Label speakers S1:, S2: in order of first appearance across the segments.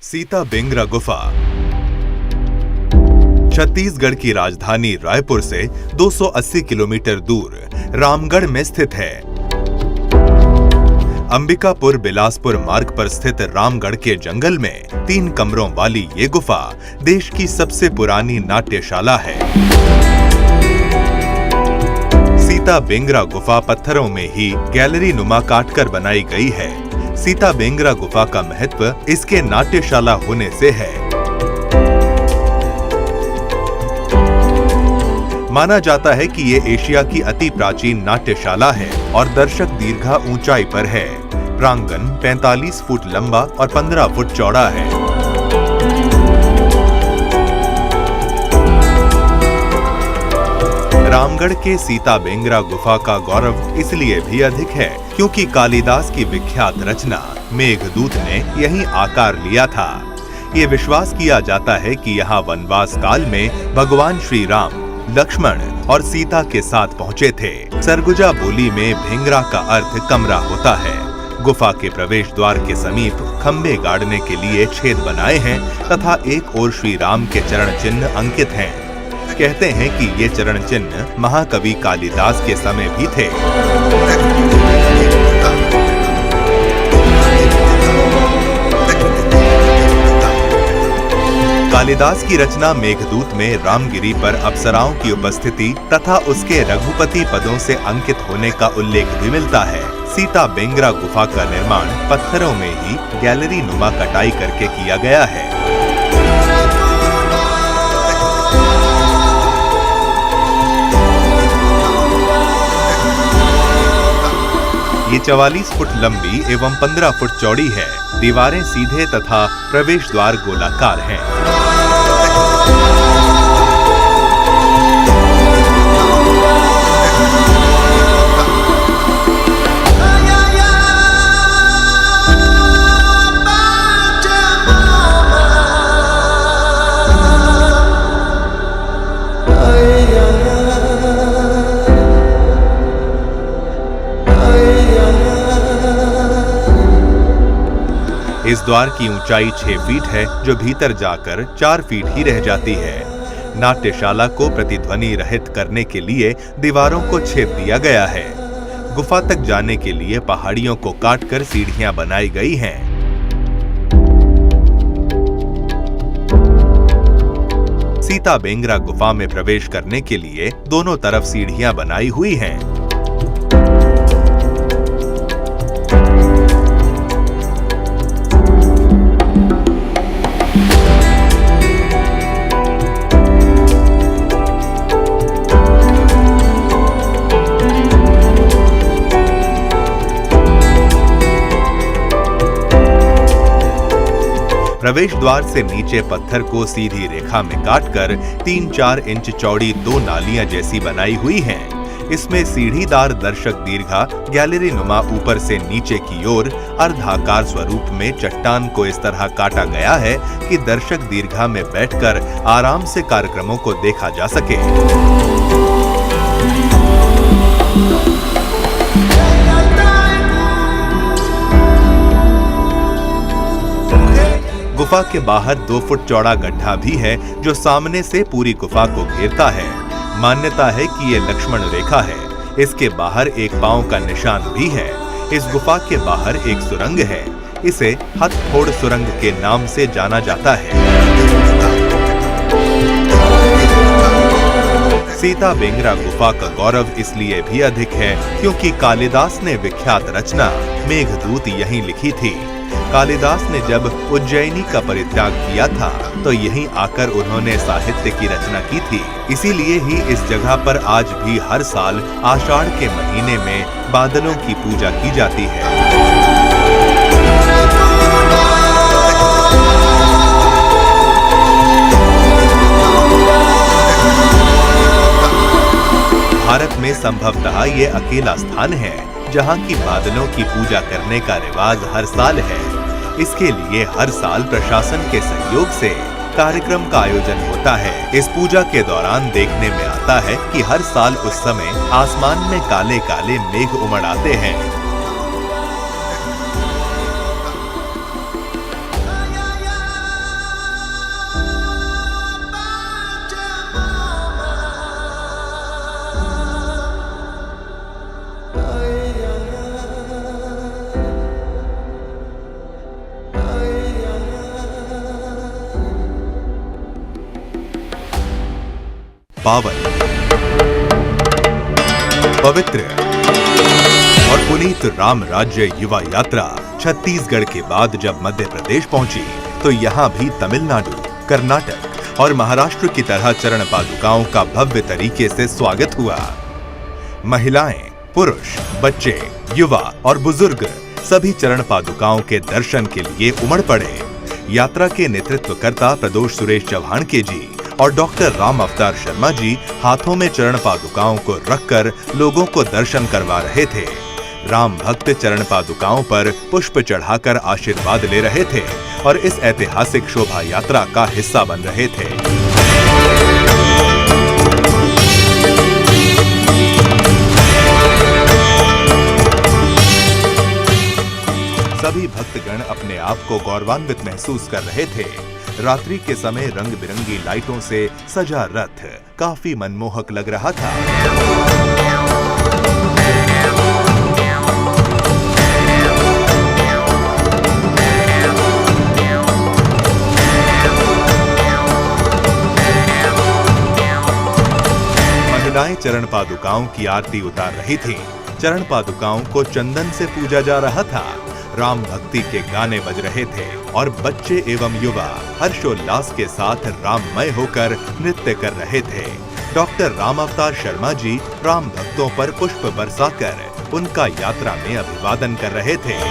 S1: सीता बेंगरा गुफा छत्तीसगढ़ की राजधानी रायपुर से 280 किलोमीटर दूर रामगढ़ में स्थित है। अंबिकापुर बिलासपुर मार्ग पर स्थित रामगढ़ के जंगल में 3 कमरों वाली ये गुफा देश की सबसे पुरानी नाट्यशाला है। सीता बेंगरा गुफा पत्थरों में ही गैलरी नुमा काटकर बनाई गई है। सीता बेंगरा गुफा का महत्व इसके नाट्यशाला होने से है। माना जाता है कि ये एशिया की अति प्राचीन नाट्यशाला है और दर्शक दीर्घा ऊंचाई पर है। प्रांगण 45 फुट लंबा और 15 फुट चौड़ा है। रामगढ़ के सीता बेंगरा गुफा का गौरव इसलिए भी अधिक है क्योंकि कालिदास की विख्यात रचना मेघदूत ने यहीं आकार लिया था। ये विश्वास किया जाता है कि यहाँ वनवास काल में भगवान श्री राम, लक्ष्मण और सीता के साथ पहुँचे थे। सरगुजा बोली में भेंगरा का अर्थ कमरा होता है। गुफा के प्रवेश द्वार के समीप खंबे गाड़ने के लिए छेद बनाए हैं तथा एक ओर श्री राम के चरण चिन्ह अंकित हैं। कहते हैं कि ये चरण चिन्ह महाकवि कालिदास के समय भी थे। कालिदास की रचना मेघदूत में रामगिरी पर अप्सराओं की उपस्थिति तथा उसके रघुपति पदों से अंकित होने का उल्लेख भी मिलता है। सीता बेंगरा गुफा का निर्माण पत्थरों में ही गैलरी नुमा कटाई करके किया गया है। ये 44 फुट लंबी एवं 15 फुट चौड़ी है। दीवारें सीधे तथा प्रवेश द्वार गोलाकार हैं। इस द्वार की ऊंचाई 6 फीट है जो भीतर जाकर 4 फीट ही रह जाती है। नाट्यशाला को प्रतिध्वनि रहित करने के लिए दीवारों को छेद दिया गया है। गुफा तक जाने के लिए पहाड़ियों को काटकर सीढ़ियां बनाई गई हैं। सीता बेंगरा गुफा में प्रवेश करने के लिए दोनों तरफ सीढ़ियां बनाई हुई हैं। प्रवेश द्वार से नीचे पत्थर को सीधी रेखा में काटकर 3-4 इंच चौड़ी 2 नालियां जैसी बनाई हुई हैं। इसमें सीढ़ीदार दर्शक दीर्घा गैलरी नुमा ऊपर से नीचे की ओर अर्धाकार स्वरूप में चट्टान को इस तरह काटा गया है कि दर्शक दीर्घा में बैठकर आराम से कार्यक्रमों को देखा जा सके। गुफा के बाहर 2 फुट चौड़ा गड्ढा भी है जो सामने से पूरी गुफा को घेरता है। मान्यता है कि ये लक्ष्मण रेखा है। इसके बाहर एक पांव का निशान भी है। इस गुफा के बाहर एक सुरंग है। इसे हथफोड़ सुरंग के नाम से जाना जाता है। सीता बेंगरा गुफा का गौरव इसलिए भी अधिक है क्योंकि कालिदास ने विख्यात रचना मेघदूत यहीं लिखी थी। कालिदास ने जब उज्जैनी का परित्याग किया था तो यहीं आकर उन्होंने साहित्य की रचना की थी। इसीलिए ही इस जगह पर आज भी हर साल आषाढ़ के महीने में बादलों की पूजा की जाती है। भारत में संभवतः ये अकेला स्थान है जहाँ की बादलों की पूजा करने का रिवाज हर साल है। इसके लिए हर साल प्रशासन के सहयोग से कार्यक्रम का आयोजन होता है। इस पूजा के दौरान देखने में आता है कि हर साल उस समय आसमान में काले काले मेघ उमड़ आते हैं। पावन, पवित्र और पुनीत राम राज्य युवा यात्रा छत्तीसगढ़ के बाद जब मध्य प्रदेश पहुंची तो यहाँ भी तमिलनाडु, कर्नाटक और महाराष्ट्र की तरह चरण पादुकाओं का भव्य तरीके से स्वागत हुआ। महिलाएं, पुरुष, बच्चे, युवा और बुजुर्ग सभी चरण पादुकाओं के दर्शन के लिए उमड़ पड़े। यात्रा के नेतृत्वकर्ता प्रदोष सुरेश चौहान के जी और डॉक्टर राम अवतार शर्मा जी हाथों में चरण पादुकाओं को रखकर लोगों को दर्शन करवा रहे थे। राम भक्त चरण पादुकाओं पर पुष्प चढ़ाकर आशीर्वाद ले रहे थे और इस ऐतिहासिक शोभा यात्रा का हिस्सा बन रहे थे। सभी भक्तगण अपने आप को गौरवान्वित महसूस कर रहे थे। रात्रि के समय रंग बिरंगी लाइटों से सजा रथ काफी मनमोहक लग रहा था। महिलाएं चरण पादुकाओं की आरती उतार रही थीं। चरण पादुकाओं को चंदन से पूजा जा रहा था। राम भक्ति के गाने बज रहे थे और बच्चे एवं युवा हर्षोल्लास के साथ राममय होकर नृत्य कर रहे थे। डॉक्टर राम अवतार शर्मा जी राम भक्तों पर पुष्प बरसाकर उनका यात्रा में अभिवादन कर रहे थे।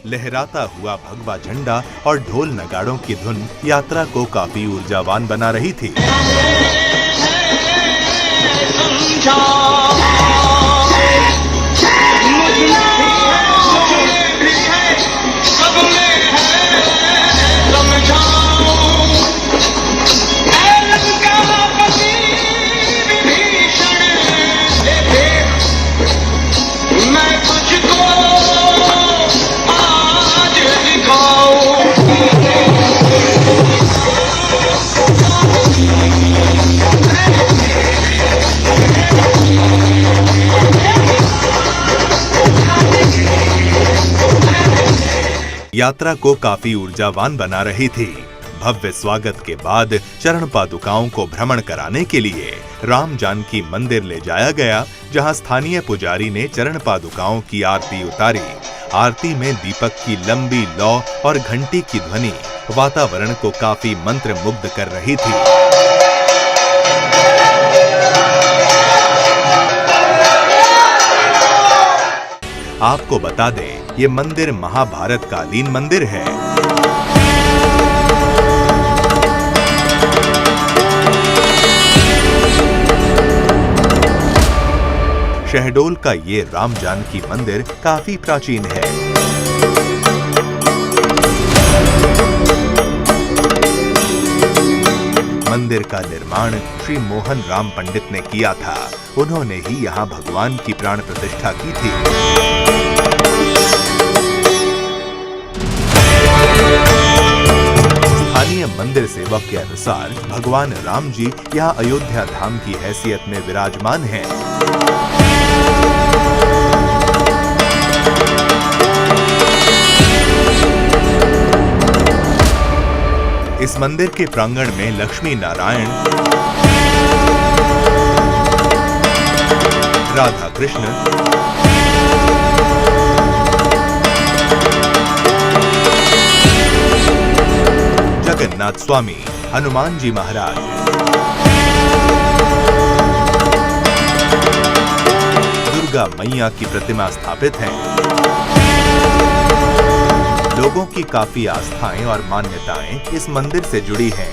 S1: लहराता हुआ भगवा झंडा और ढोल नगाड़ों की धुन यात्रा को काफी ऊर्जावान बना रही थी। यात्रा को काफी ऊर्जावान बना रही थी। भव्य स्वागत के बाद चरण पादुकाओं को भ्रमण कराने के लिए राम जानकी मंदिर ले जाया गया, जहां स्थानीय पुजारी ने चरण पादुकाओं की आरती उतारी। आरती में दीपक की लंबी लौ और घंटी की ध्वनि वातावरण को काफी मंत्रमुग्ध कर रही थी। आपको बता दें, ये मंदिर महाभारत कालीन मंदिर है। शहडोल का ये राम जानकी मंदिर काफी प्राचीन है। मंदिर का निर्माण श्री मोहन राम पंडित ने किया था। उन्होंने ही यहाँ भगवान की प्राण प्रतिष्ठा की थी। स्थानीय मंदिर सेवक के अनुसार भगवान राम जी यहाँ अयोध्या धाम की हैसियत में विराजमान हैं। इस मंदिर के प्रांगण में लक्ष्मी नारायण, राधा कृष्ण, जगन्नाथ स्वामी, हनुमान जी महाराज, दुर्गा मैया की प्रतिमा स्थापित है। लोगों की काफी आस्थाएं और मान्यताएं इस मंदिर से जुड़ी हैं।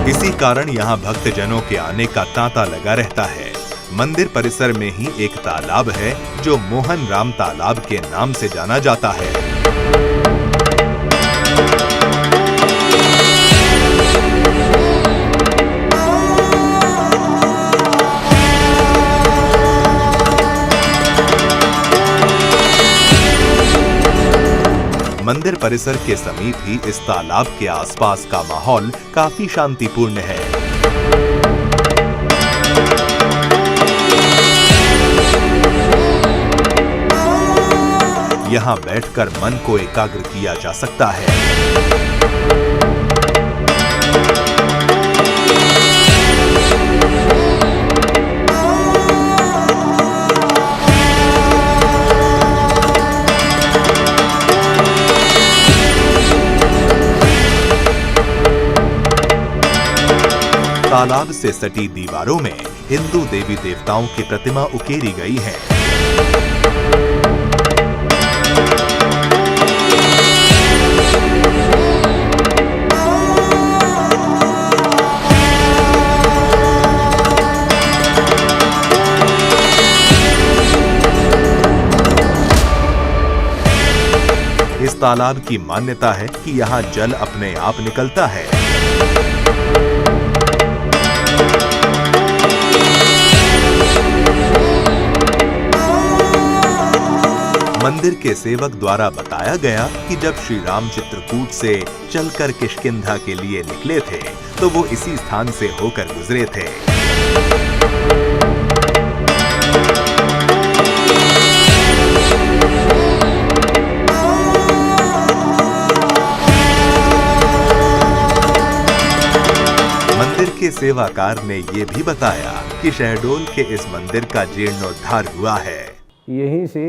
S1: इसी कारण यहाँ भक्तजनों के आने का तांता लगा रहता है। मंदिर परिसर में ही एक तालाब है जो मोहन राम तालाब के नाम से जाना जाता है। मंदिर परिसर के समीप ही इस तालाब के आसपास का माहौल काफी शांतिपूर्ण है। यहाँ बैठकर मन को एकाग्र किया जा सकता है। तालाब से सटी दीवारों में हिंदू देवी देवताओं की प्रतिमा उकेरी गई है। इस तालाब की मान्यता है कि यहाँ जल अपने आप निकलता है। मंदिर के सेवक द्वारा बताया गया कि जब श्री राम चित्रकूट से चलकर किष्किंधा के लिए निकले थे तो वो इसी स्थान से होकर गुजरे थे। मंदिर के सेवाकार ने ये भी बताया कि शहडोल के इस मंदिर का जीर्णोद्धार हुआ है।
S2: यहीं से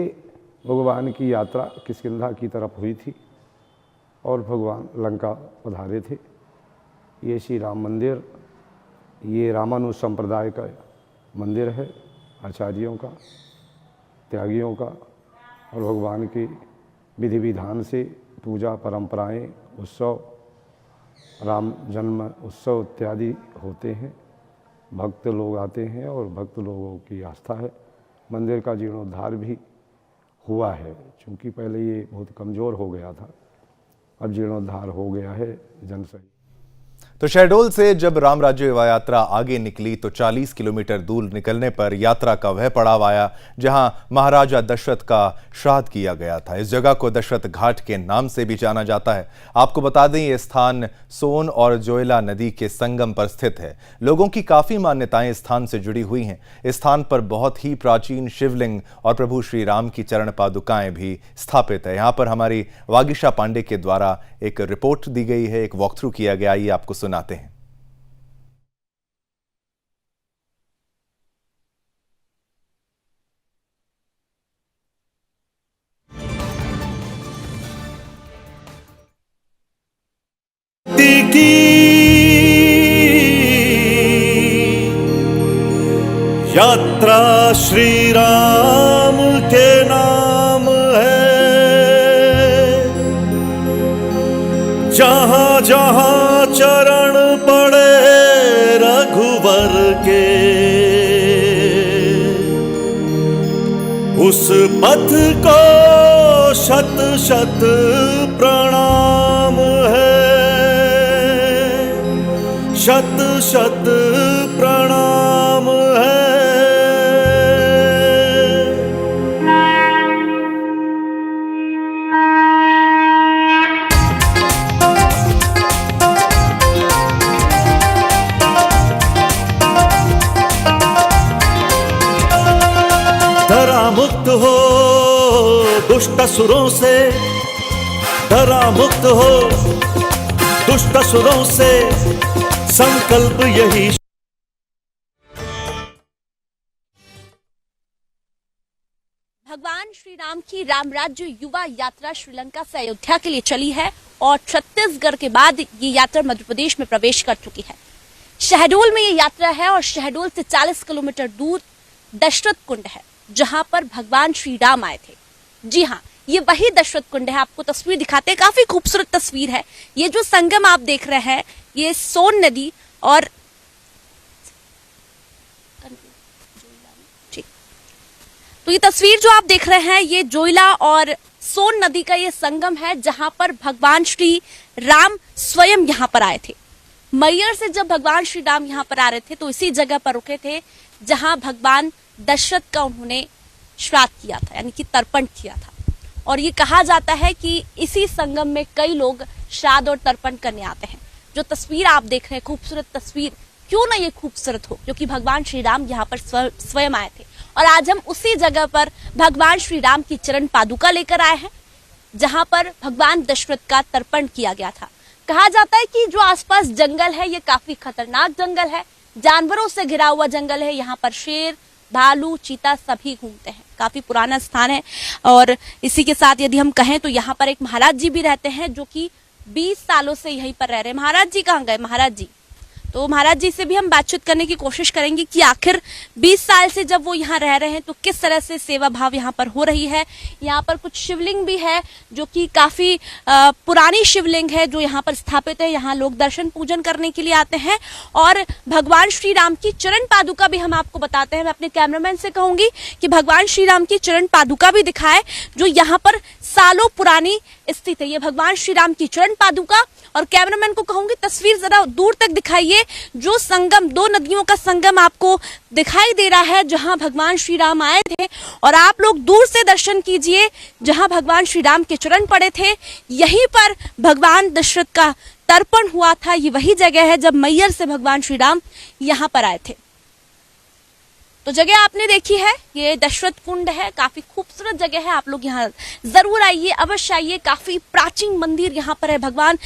S2: भगवान की यात्रा किष्किंधा की तरफ हुई थी और भगवान लंका पधारे थे। ये श्री राम मंदिर, ये रामानुज संप्रदाय का मंदिर है, आचार्यों का, त्यागियों का, और भगवान की विधि विधान से पूजा परंपराएं, उत्सव, राम जन्म उत्सव इत्यादि होते हैं। भक्त लोग आते हैं और भक्त लोगों की आस्था है। मंदिर का जीर्णोद्धार भी हुआ है, क्योंकि पहले ये बहुत कमज़ोर हो गया था, अब जीर्णोद्धार हो गया है। जनसही
S1: तो शहडोल से जब राम राज्य युवा यात्रा आगे निकली तो 40 किलोमीटर दूर निकलने पर यात्रा का वह पड़ाव आया जहां महाराजा दशरथ का श्राद्ध किया गया था। इस जगह को दशरथ घाट के नाम से भी जाना जाता है। आपको बता दें, ये स्थान सोन और जोयला नदी के संगम पर स्थित है। लोगों की काफी मान्यताएं इस स्थान से जुड़ी हुई हैं। इस स्थान पर बहुत ही प्राचीन शिवलिंग और प्रभु श्री राम की चरण पादुकाएं भी स्थापित है। यहाँ पर हमारी वागीशा पांडे के द्वारा एक रिपोर्ट दी गई है, एक वॉक थ्रू किया गया, ये आपको सुनाते हैं।
S3: यात्रा श्री राम के नाम है, जहां जहां चरण पड़े रघुवर के, उस पथ को शत शत प्रणाम है, शत शत प्रणाम है। धरा मुक्त हो दुष्ट असुरों से, धरा मुक्त हो दुष्ट असुरों से, संकल्प यही।
S4: भगवान श्री राम की राम राज्य युवा यात्रा श्रीलंका से अयोध्या के लिए चली है और छत्तीसगढ़ के बाद ये यात्रा मध्य प्रदेश में प्रवेश कर चुकी है। शहडोल में ये यात्रा है और शहडोल से 40 किलोमीटर दूर दशरथ कुंड है, जहां पर भगवान श्री राम आए थे। जी हाँ, ये वही दशरथ कुंड है। आपको तस्वीर दिखाते हैं, काफी खूबसूरत तस्वीर है। ये जो संगम आप देख रहे हैं, ये सोन नदी और तो ये तस्वीर जो आप देख रहे हैं, ये जोइला और सोन नदी का ये संगम है, जहां पर भगवान श्री राम स्वयं यहाँ पर आए थे। मैयर से जब भगवान श्री राम यहाँ पर आ रहे थे तो इसी जगह पर रुके थे जहां भगवान दशरथ का उन्होंने श्राद्ध किया था, यानी कि तर्पण किया था। और ये कहा जाता है कि इसी संगम में कई लोग श्राद्ध और तर्पण करने आते हैं। जो तस्वीर आप देख रहे हैं, खूबसूरत तस्वीर, क्यों ना ये खूबसूरत हो, क्योंकि भगवान श्री राम यहाँ पर स्वयं आए थे और आज हम उसी जगह पर भगवान श्री राम की चरण पादुका लेकर आए हैं, जहां पर भगवान दशरथ का तर्पण किया गया था। कहा जाता है कि जो आसपास जंगल है ये काफी खतरनाक जंगल है, जानवरों से घिरा हुआ जंगल है। यहाँ पर शेर, भालू, चीता सभी घूमते हैं। काफी पुराना स्थान है और इसी के साथ यदि हम कहें तो यहाँ पर एक महाराज जी भी रहते हैं जो कि 20 सालों से यहीं पर रह रहे हैं। महाराज जी कहाँ गए? महाराज जी, तो महाराज जी से भी हम बातचीत करने की कोशिश करेंगे कि आखिर 20 साल से जब वो यहाँ रह रहे हैं तो किस तरह से सेवा भाव यहाँ पर हो रही है। यहाँ पर कुछ शिवलिंग भी है जो कि काफी पुरानी शिवलिंग है जो यहाँ पर स्थापित है। यहाँ लोग दर्शन पूजन करने के लिए आते हैं और भगवान श्री राम की चरण पादुका भी हम आपको बताते हैं। मैं अपने कैमरामैन से कहूंगी कि भगवान श्री राम की चरण पादुका भी दिखाए जो यहाँ पर सालों पुरानी स्थित है। ये भगवान श्री राम की चरण पादुका, और कैमरामैन को कहूंगी तस्वीर जरा दूर तक दिखाइए। जो संगम, दो नदियों का संगम आपको दिखाई दे रहा है जहां भगवान श्री राम आए थे, और आप लोग दूर से दर्शन कीजिए जहां भगवान श्री राम के चरण पड़े थे। यहीं पर भगवान दशरथ का तर्पण हुआ था। ये वही जगह है जब मैहर से भगवान श्री राम यहाँ पर आए थे। तो जगह आपने देखी है, ये दशरथ कुंड है, काफी खूबसूरत जगह है। आप लोग यहाँ जरूर आइए, अवश्य आइए। काफी प्राचीन मंदिर यहाँ पर है। भगवान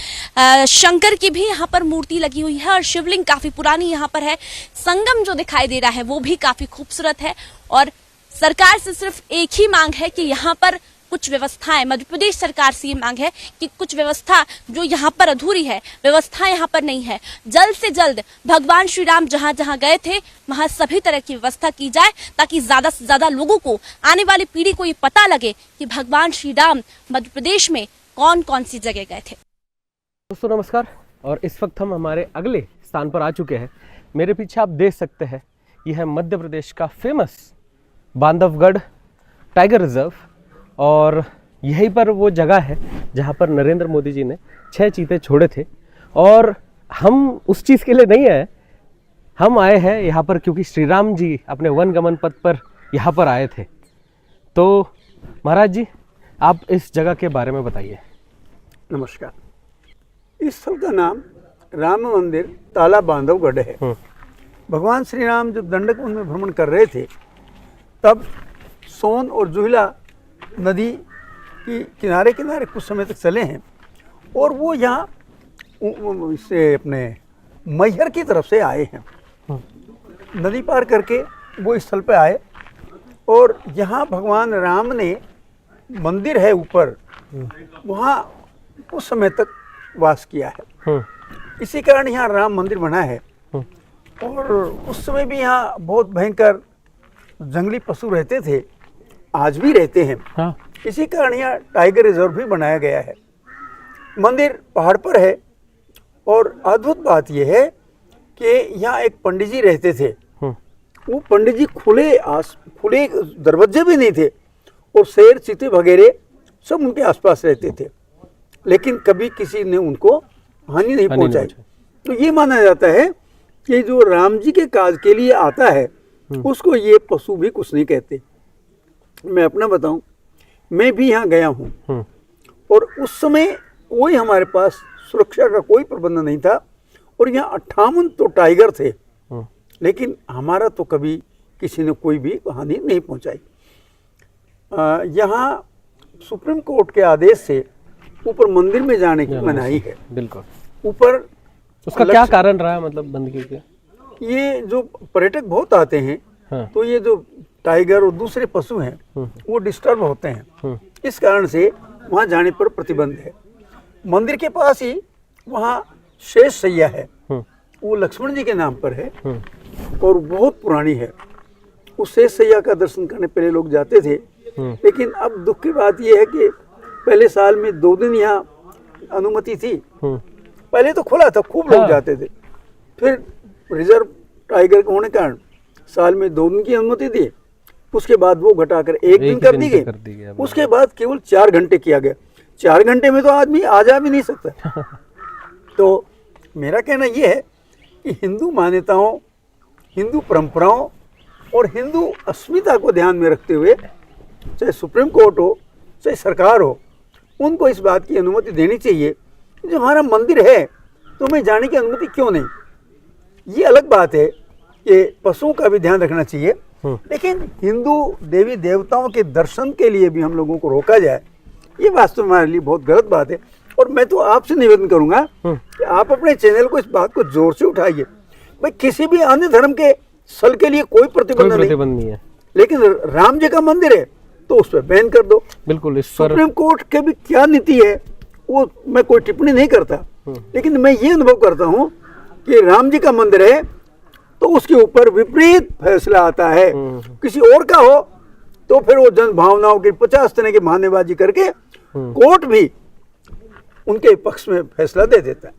S4: शंकर की भी यहाँ पर मूर्ति लगी हुई है और शिवलिंग काफी पुरानी यहाँ पर है। संगम जो दिखाई दे रहा है वो भी काफी खूबसूरत है और सरकार से सिर्फ एक ही मांग है कि यहाँ पर कुछ व्यवस्थाएं, मध्य प्रदेश सरकार से ये मांग है कि कुछ व्यवस्था जो यहाँ पर अधूरी है, व्यवस्था यहाँ पर नहीं है, जल्द से जल्द भगवान श्री राम जहाँ जहाँ गए थे वहाँ सभी तरह की व्यवस्था की जाए ताकि ज्यादा से ज्यादा लोगों को, आने वाली पीढ़ी को ये पता लगे कि भगवान श्री राम मध्य प्रदेश में कौन कौन सी जगह गए थे।
S5: दोस्तों नमस्कार, और इस वक्त हम हमारे अगले स्थान पर आ चुके हैं। मेरे पीछे आप देख सकते हैं, यह है मध्य प्रदेश का फेमस बांधवगढ़ टाइगर रिजर्व, और यहीं पर वो जगह है जहाँ पर नरेंद्र मोदी जी ने 6 चीते छोड़े थे। और हम उस चीज़ के लिए नहीं आए, हम आए हैं यहाँ पर क्योंकि श्री राम जी अपने वन गमन पथ पर यहाँ पर आए थे। तो महाराज जी, आप इस जगह के बारे में बताइए।
S6: नमस्कार। इस स्थल का नाम राम मंदिर ताला बांधवगढ़ है। भगवान श्री राम जब दंडक में भ्रमण कर रहे थे तब सोन और जुहिला नदी की किनारे किनारे कुछ समय तक चले हैं और वो यहाँ से अपने मैहर की तरफ से आए हैं। नदी पार करके वो इस स्थल पे आए और यहाँ भगवान राम ने मंदिर है ऊपर, वहाँ कुछ समय तक वास किया है। इसी कारण यहाँ राम मंदिर बना है। और उस समय भी यहाँ बहुत भयंकर जंगली पशु रहते थे, आज भी रहते हैं।
S5: हाँ।
S6: इसी कारण यहाँ टाइगर रिजर्व भी बनाया गया है। मंदिर पहाड़ पर है और अद्भुत बात यह है कि यहाँ एक पंडित जी रहते थे। वो पंडित जी खुले दरवाजे भी नहीं थे और शेर, चीते वगैरह सब उनके आसपास रहते थे, लेकिन कभी किसी ने उनको हानि नहीं पहुंचाई। तो ये माना जाता है कि जो राम जी के काज के लिए आता है उसको ये पशु भी कुछ नहीं कहते। मैं अपना बताऊं, मैं भी यहाँ गया हूँ और उस समय कोई हमारे पास सुरक्षा का कोई प्रबंध नहीं था और यहाँ 58 तो टाइगर थे, लेकिन हमारा तो कभी किसी ने कोई भी हानि नहीं पहुँचाई। यहाँ सुप्रीम कोर्ट के आदेश से ऊपर मंदिर में जाने की मनाही है।
S5: बिल्कुल।
S6: ऊपर
S5: उसका क्या कारण रहा है, मतलब बंदगी के?
S6: ये जो पर्यटक बहुत आते हैं,
S5: हाँ।
S6: तो ये जो टाइगर और दूसरे पशु हैं वो डिस्टर्ब होते हैं, इस कारण से वहाँ जाने पर प्रतिबंध है। मंदिर के पास ही वहाँ शेष सैया है, वो लक्ष्मण जी के नाम पर है और बहुत पुरानी है। उस शेष सैया का दर्शन करने पहले लोग जाते थे, लेकिन अब दुख की बात यह है कि पहले साल में 2 दिन यहाँ अनुमति थी। पहले तो खुला था, खूब लोग जाते थे, फिर रिजर्व टाइगर होने के कारण साल में 2 दिन की अनुमति दी, उसके बाद वो घटाकर 1 दिन कर दी गई। उसके बाद केवल 4 घंटे किया गया। 4 घंटे में तो आदमी आ जा भी नहीं सकता। तो मेरा कहना ये है कि हिंदू मान्यताओं, हिंदू परंपराओं और हिंदू अस्मिता को ध्यान में रखते हुए चाहे सुप्रीम कोर्ट हो चाहे सरकार हो, उनको इस बात की अनुमति देनी चाहिए। जो हमारा मंदिर है तो हमें जाने की अनुमति क्यों नहीं? ये अलग बात है कि पशुओं का भी ध्यान रखना चाहिए, लेकिन हिंदू देवी देवताओं के दर्शन के लिए भी हम लोगों को रोका जाए, ये वास्तव में हमारे लिए बहुत गलत बात है। और मैं तो आपसे निवेदन करूंगा कि आप अपने चैनल को इस बात को जोर से उठाइए। भाई किसी भी अन्य धर्म के स्थल के लिए कोई प्रतिबंध नहीं है, लेकिन राम जी का मंदिर है तो उस पर बैन कर दो।
S5: बिल्कुल, इस पर
S6: सुप्रीम कोर्ट के भी क्या नीति है वो मैं कोई टिप्पणी नहीं करता, लेकिन मैं ये अनुभव करता हूँ कि राम जी का मंदिर है तो उसके ऊपर विपरीत फैसला आता है। किसी और का हो तो फिर वो जन भावनाओं की 50 तरह की बहानेबाजी करके कोर्ट भी उनके पक्ष में फैसला दे देता है।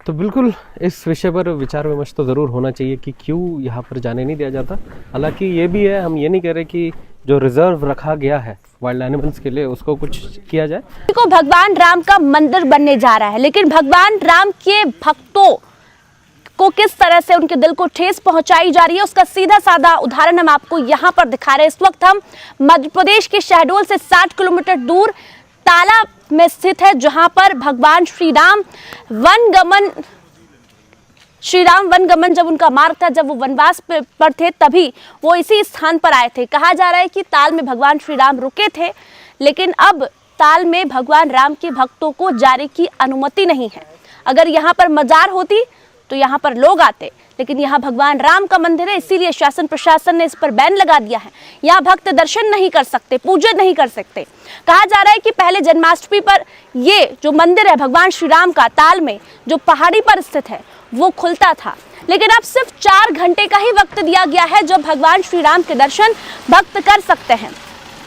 S5: तो बिल्कुल इस विषय पर विचार विमर्श तो ज़रूर होना चाहिए कि क्यों यहाँ पर जाने नहीं दिया जाता। हालांकि ये भी है, हम ये नहीं कह रहे कि जो रिजर्व रखा गया है वाइल्ड एनिमल्स के लिए उसको कुछ किया जाए।
S4: को भगवान राम का मंदिर बनने जा रहा है, लेकिन भगवान राम के भक्तों को किस तरह से उनके दिल को ठेस पहुंचाई जा रही है उसका सीधा साधा उदाहरण हम आपको यहाँ पर दिखा रहे हैं। इस वक्त हम मध्य प्रदेश के शहडोल से 60 किलोमीटर दूर ताला में स्थित है, जहां पर भगवान श्री राम वनगमन जब उनका मार्ग था, जब वो वनवास पर थे, तभी वो इसी स्थान पर आए थे। कहा जा रहा है कि ताल में भगवान श्री राम रुके थे, लेकिन अब ताल में भगवान राम के भक्तों को जाने की अनुमति नहीं है। अगर यहाँ पर मजार होती तो यहाँ पर लोग आते, लेकिन यहाँ भगवान राम का मंदिर है, इसीलिए शासन प्रशासन ने इस पर बैन लगा दिया है। यहाँ भक्त दर्शन नहीं कर सकते, पूजन नहीं कर सकते। कहा जा रहा है कि पहले जन्माष्टमी पर ये जो मंदिर है भगवान श्री राम का ताल में जो पहाड़ी पर स्थित है वो खुलता था, लेकिन अब सिर्फ 4 घंटे का ही वक्त दिया गया है जो भगवान श्री राम के दर्शन भक्त कर सकते हैं।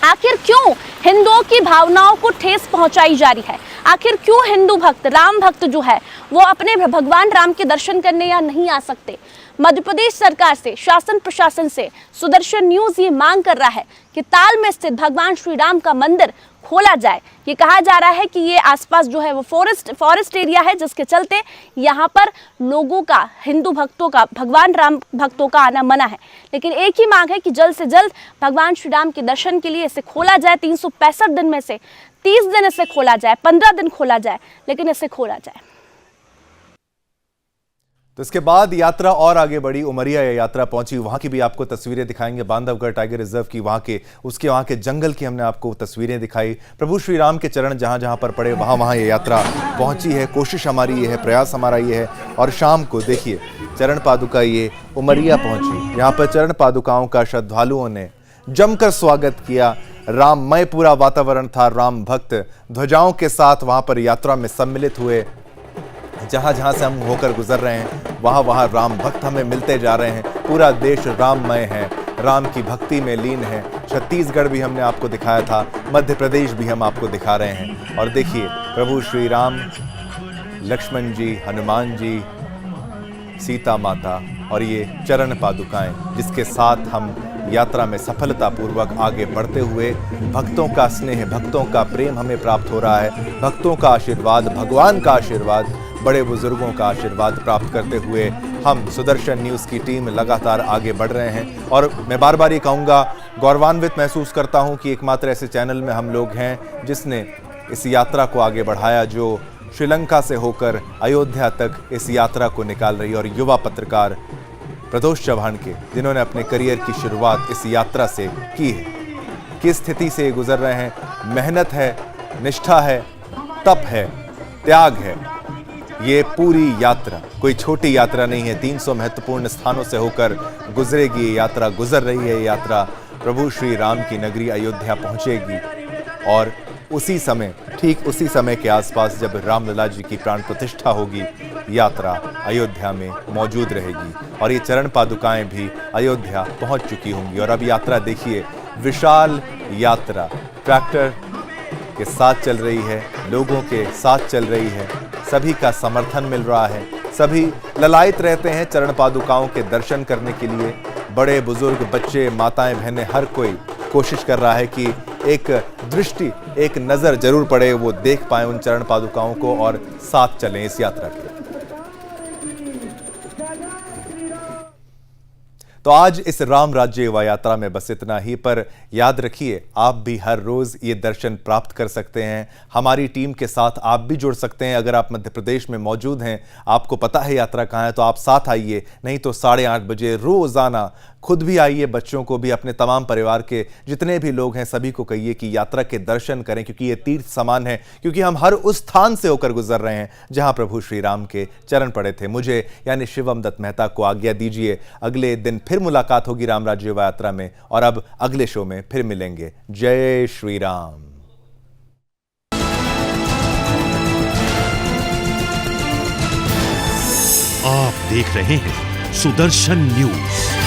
S4: आखिर क्यों हिंदुओं की भावनाओं को ठेस पहुंचाई जा रही है? आखिर क्यों हिंदू भक्त, राम भक्त जो है वो अपने भगवान राम के दर्शन करने या नहीं आ सकते? मध्य प्रदेश सरकार से, शासन प्रशासन से सुदर्शन न्यूज ये मांग कर रहा है कि ताल में स्थित भगवान श्री राम का मंदिर खोला जाए। ये कहा जा रहा है कि ये आसपास जो है वो फॉरेस्ट एरिया है, जिसके चलते यहाँ पर लोगों का, हिंदू भक्तों का, भगवान राम भक्तों का आना मना है। लेकिन एक ही मांग है कि जल्द से जल्द भगवान श्री राम के दर्शन के लिए इसे खोला जाए। 365 दिन में से 30 दिन इसे खोला जाए, 15 दिन खोला जाए, लेकिन इसे खोला जाए।
S1: तो इसके बाद यात्रा और आगे बढ़ी, उमरिया ये यात्रा पहुंची, वहां की भी आपको तस्वीरें दिखाएंगे, बांधवगढ़ टाइगर रिजर्व की, वहां के जंगल की हमने आपको तस्वीरें दिखाई। प्रभु श्री राम के चरण जहां जहां पर पड़े वहां ये यात्रा पहुंची है। कोशिश हमारी ये है, प्रयास हमारा ये है। और शाम को देखिए चरण पादुका ये उमरिया पहुंची, यहाँ पर चरण पादुकाओं का श्रद्धालुओं ने जमकर स्वागत किया। राममय पूरा वातावरण था, राम भक्त ध्वजाओं के साथ वहां पर यात्रा में सम्मिलित हुए। जहां जहां से हम होकर गुजर रहे हैं वहां राम भक्त हमें मिलते जा रहे हैं। पूरा देश राममय है, राम की भक्ति में लीन है। छत्तीसगढ़ भी हमने आपको दिखाया था, मध्य प्रदेश भी हम आपको दिखा रहे हैं। और देखिए प्रभु श्री राम, लक्ष्मण जी, हनुमान जी, सीता माता और ये चरण पादुकाएं, जिसके साथ हम यात्रा में सफलतापूर्वक आगे बढ़ते हुए भक्तों का स्नेह, भक्तों का प्रेम हमें प्राप्त हो रहा है। भक्तों का आशीर्वाद, भगवान का आशीर्वाद, बड़े बुजुर्गों का आशीर्वाद प्राप्त करते हुए हम सुदर्शन न्यूज़ की टीम लगातार आगे बढ़ रहे हैं। और मैं बार बार ये कहूँगा, गौरवान्वित महसूस करता हूँ कि एकमात्र ऐसे चैनल में हम लोग हैं जिसने इस यात्रा को आगे बढ़ाया, जो श्रीलंका से होकर अयोध्या तक इस यात्रा को निकाल रही है। और युवा पत्रकार प्रदोष चौहान के, जिन्होंने अपने करियर की शुरुआत इस यात्रा से की है। किस स्थिति से गुजर रहे हैं, मेहनत है, निष्ठा है, तप है, त्याग है। ये पूरी यात्रा कोई छोटी यात्रा नहीं है, 300 महत्वपूर्ण स्थानों से होकर गुजरेगी ये यात्रा, गुजर रही है ये यात्रा। प्रभु श्री राम की नगरी अयोध्या पहुंचेगी और उसी समय, ठीक उसी समय के आसपास जब रामलला जी की प्राण प्रतिष्ठा होगी, यात्रा अयोध्या में मौजूद रहेगी। और ये चरण पादुकाएं भी अयोध्या पहुंच चुकी होंगी। और अब यात्रा देखिए, विशाल यात्रा ट्रैक्टर के साथ चल रही है, लोगों के साथ चल रही है, सभी का समर्थन मिल रहा है। सभी ललायत रहते हैं चरण पादुकाओं के दर्शन करने के लिए। बड़े बुजुर्ग, बच्चे, माताएं, बहनें, हर कोई कोशिश कर रहा है कि एक दृष्टि, एक नज़र जरूर पड़े, वो देख पाए उन चरण पादुकाओं को और साथ चलें इस यात्रा के। तो आज इस राम राज्य युवा यात्रा में बस इतना ही, पर याद रखिए आप भी हर रोज ये दर्शन प्राप्त कर सकते हैं। हमारी टीम के साथ आप भी जुड़ सकते हैं। अगर आप मध्य प्रदेश में मौजूद हैं, आपको पता है यात्रा कहाँ है, तो आप साथ आइए। नहीं तो 8:30 बजे रोजाना खुद भी आइए, बच्चों को भी, अपने तमाम परिवार के जितने भी लोग हैं सभी को कहिए कि यात्रा के दर्शन करें, क्योंकि ये तीर्थ समान है, क्योंकि हम हर उस स्थान से होकर गुजर रहे हैं जहां प्रभु श्री राम के चरण पड़े थे। मुझे यानी शिवम दत्त मेहता को आज्ञा दीजिए। अगले दिन फिर मुलाकात होगी राम राज्य युवा यात्रा में, और अब अगले शो में फिर मिलेंगे। जय श्री राम।
S7: आप देख रहे हैं सुदर्शन न्यूज।